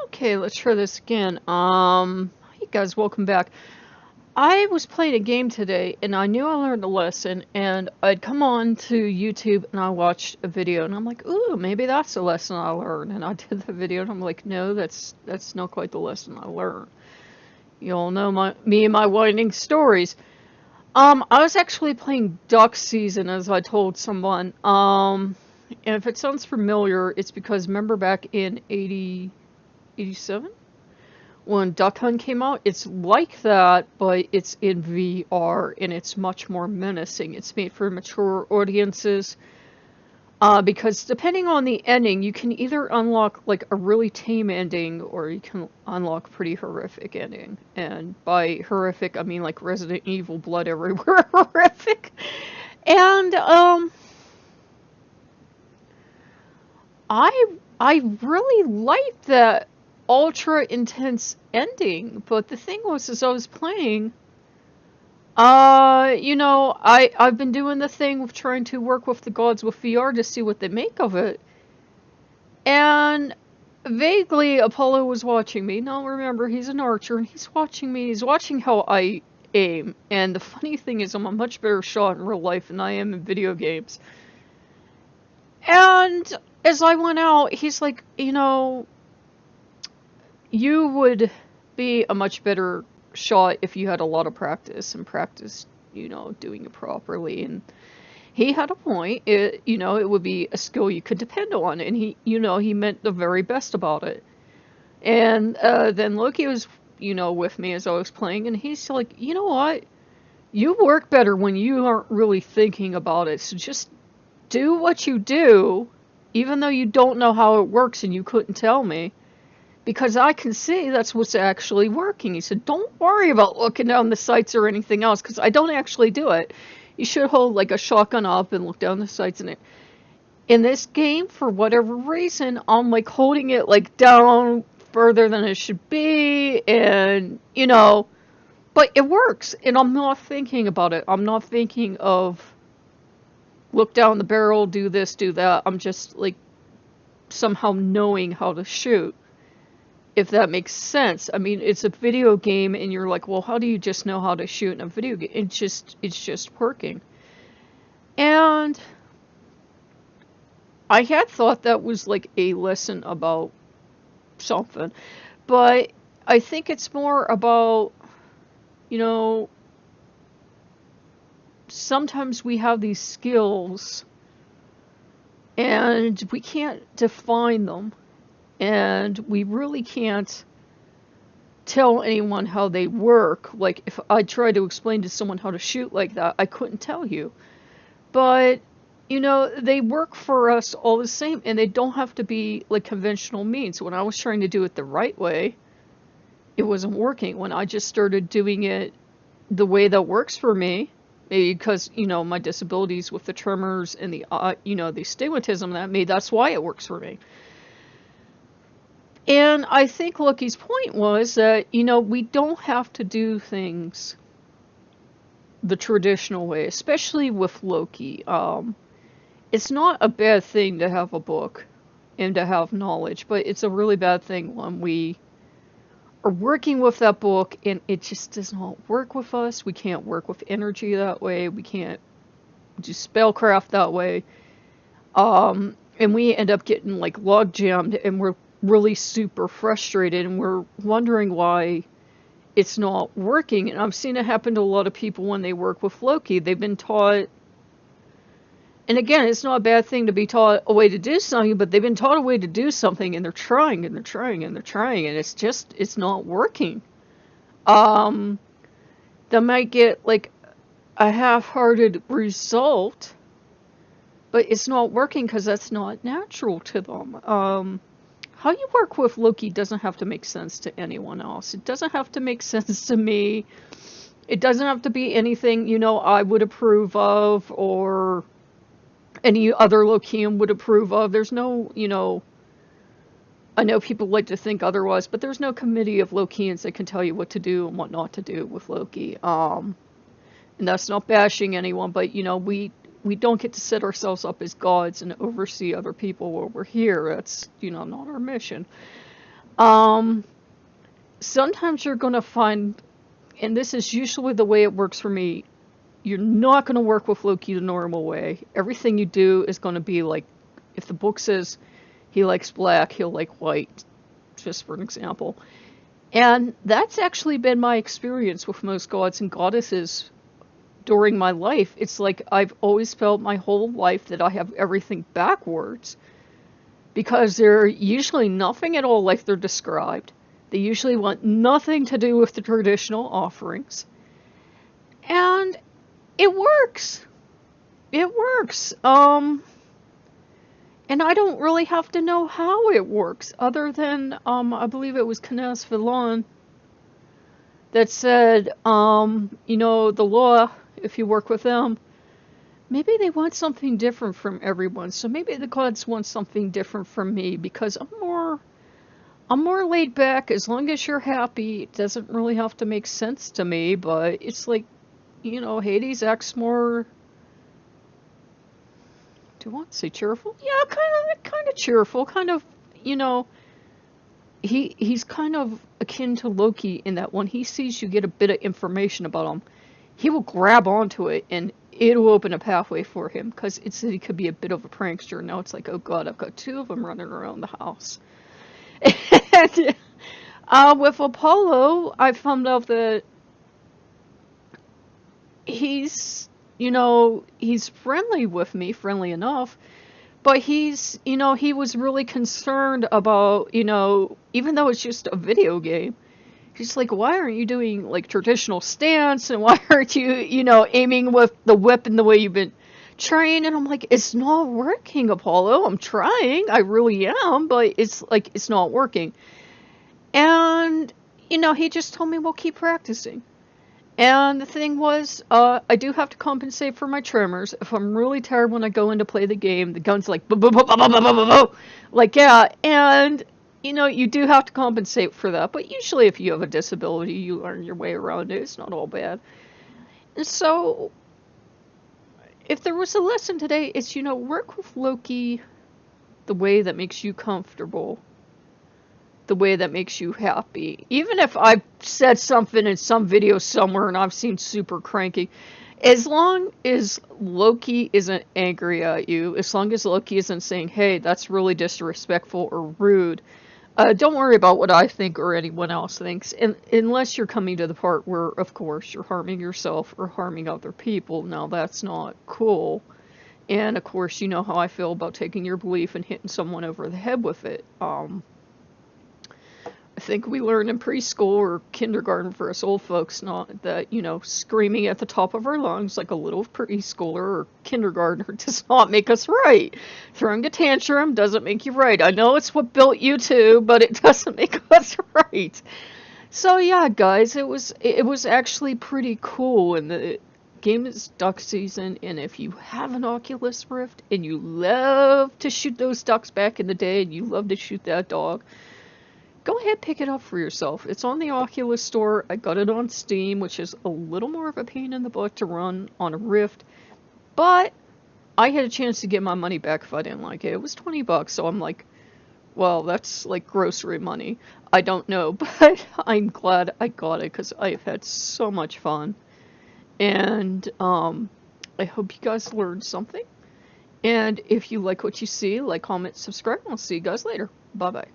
Okay, let's try this again. Hey guys, welcome back. I was playing a game today and I knew I learned a lesson and I'd come on to YouTube and I watched a video and I'm like, ooh, maybe that's the lesson I learned. And I did the video and I'm like, no, that's not quite the lesson I learned. You all know me and my winding stories. I was actually playing Duck Season as I told someone. And if it sounds familiar, it's because remember back in 87 when Duck Hunt came out, it's like that, but it's in VR and it's much more menacing. It's made for mature audiences. Because depending on the ending, you can either unlock like a really tame ending or you can unlock a pretty horrific ending. And by horrific, I mean like Resident Evil blood everywhere horrific. And I really liked that ultra intense ending, but the thing was, as I was playing, I've been doing the thing of trying to work with the gods with VR to see what they make of it, and vaguely Apollo was watching me. Now remember, he's an archer, and he's watching me. He's watching how I aim, and the funny thing is, I'm a much better shot in real life than I am in video games. And as I went out, he's like, you would be a much better shot if you had a lot of practice and practice, doing it properly. And he had a point. It would be a skill you could depend on. And he meant the very best about it. And then Loki was, with me as I was playing, and he's like, you know what? You work better when you aren't really thinking about it. So just do what you do, even though you don't know how it works and you couldn't tell me. Because I can see that's what's actually working. He said, don't worry about looking down the sights or anything else, because I don't actually do it. You should hold like a shotgun up and look down the sights. And in this game, for whatever reason, I'm like holding it like down further than it should be. And, but it works. And I'm not thinking about it. I'm not thinking of look down the barrel, do this, do that. I'm just like somehow knowing how to shoot. If that makes sense. I mean, it's a video game and you're like, well, how do you just know how to shoot in a video game? It's just working. And I had thought that was like a lesson about something, but I think it's more about, sometimes we have these skills and we can't define them. And we really can't tell anyone how they work. Like, if I tried to explain to someone how to shoot like that, I couldn't tell you. But, they work for us all the same, and they don't have to be, like, conventional means. When I was trying to do it the right way, it wasn't working. When I just started doing it the way that works for me, maybe because, my disabilities with the tremors and the, the astigmatism that's why it works for me. And I think Loki's point was that, we don't have to do things the traditional way, especially with Loki. It's not a bad thing to have a book and to have knowledge, but it's a really bad thing when we are working with that book and it just does not work with us. We can't work with energy that way. We can't do spellcraft that way. And we end up getting like log jammed and we're really super frustrated and we're wondering why it's not working. And I've seen it happen to a lot of people when they work with Loki. They've been taught, and again, it's not a bad thing to be taught a way to do something, but they've been taught a way to do something and they're trying and they're trying and they're trying and it's not working. They might get like a half-hearted result, but it's not working because that's not natural to them. How you work with Loki doesn't have to make sense to anyone else. It doesn't have to make sense to me. It doesn't have to be anything, I would approve of or any other Lokean would approve of. There's no, I know people like to think otherwise, but there's no committee of Lokeans that can tell you what to do and what not to do with Loki. And that's not bashing anyone, but, we don't get to set ourselves up as gods and oversee other people while we're here. That's, not our mission. Um, Sometimes you're gonna find, and this is usually the way it works for me, you're not gonna work with Loki the normal way. Everything you do is gonna be like, if the book says he likes black, he'll like white, just for an example. And that's actually been my experience with most gods and goddesses during my life. It's like I've always felt my whole life that I have everything backwards because they're usually nothing at all like they're described. They usually want nothing to do with the traditional offerings. And it works. It works. And I don't really have to know how it works, other than I believe it was Knes Villon that said, the law, if you work with them, maybe they want something different from everyone. So maybe the gods want something different from me because I'm more laid back. As long as you're happy, it doesn't really have to make sense to me. But it's like, Hades acts more. Do you want to say cheerful? Yeah, kind of cheerful. Kind of, you know, he's kind of akin to Loki in that when he sees you get a bit of information about him, he will grab onto it and it'll open a pathway for him because he could be a bit of a prankster. Now it's like, oh god, I've got two of them running around the house. And with Apollo, I found out that he's friendly with me, friendly enough, but he was really concerned about, even though it's just a video game, he's like, why aren't you doing like traditional stance and why aren't you, aiming with the weapon the way you've been trained? And I'm like, it's not working, Apollo. I'm trying. I really am, but it's not working. And, he just told me, well, keep practicing. And the thing was, I do have to compensate for my tremors. If I'm really tired when I go in to play the game, the gun's like, like, yeah, and, you do have to compensate for that. But usually if you have a disability, you learn your way around it. It's not all bad. And so, if there was a lesson today, it's, work with Loki the way that makes you comfortable, the way that makes you happy. Even if I've said something in some video somewhere and I've seen super cranky, as long as Loki isn't angry at you, as long as Loki isn't saying, hey, that's really disrespectful or rude, don't worry about what I think or anyone else thinks. And unless you're coming to the part where, of course, you're harming yourself or harming other people. Now, that's not cool. And, of course, you know how I feel about taking your belief and hitting someone over the head with it. I think we learned in preschool or kindergarten for us old folks, not that, screaming at the top of our lungs like a little preschooler or kindergartner does not make us right. Throwing a tantrum doesn't make you right. I know it's what built you too, but it doesn't make us right. So yeah, guys, it was actually pretty cool, and the game is duck season, and if you have an Oculus Rift and you love to shoot those ducks back in the day and you love to shoot that dog, go ahead, pick it up for yourself. It's on the Oculus Store. I got it on Steam, which is a little more of a pain in the butt to run on a Rift. But I had a chance to get my money back if I didn't like it. It was $20, so I'm like, well, that's like grocery money. I don't know, but I'm glad I got it because I've had so much fun. And I hope you guys learned something. And if you like what you see, like, comment, subscribe, and I'll see you guys later. Bye-bye.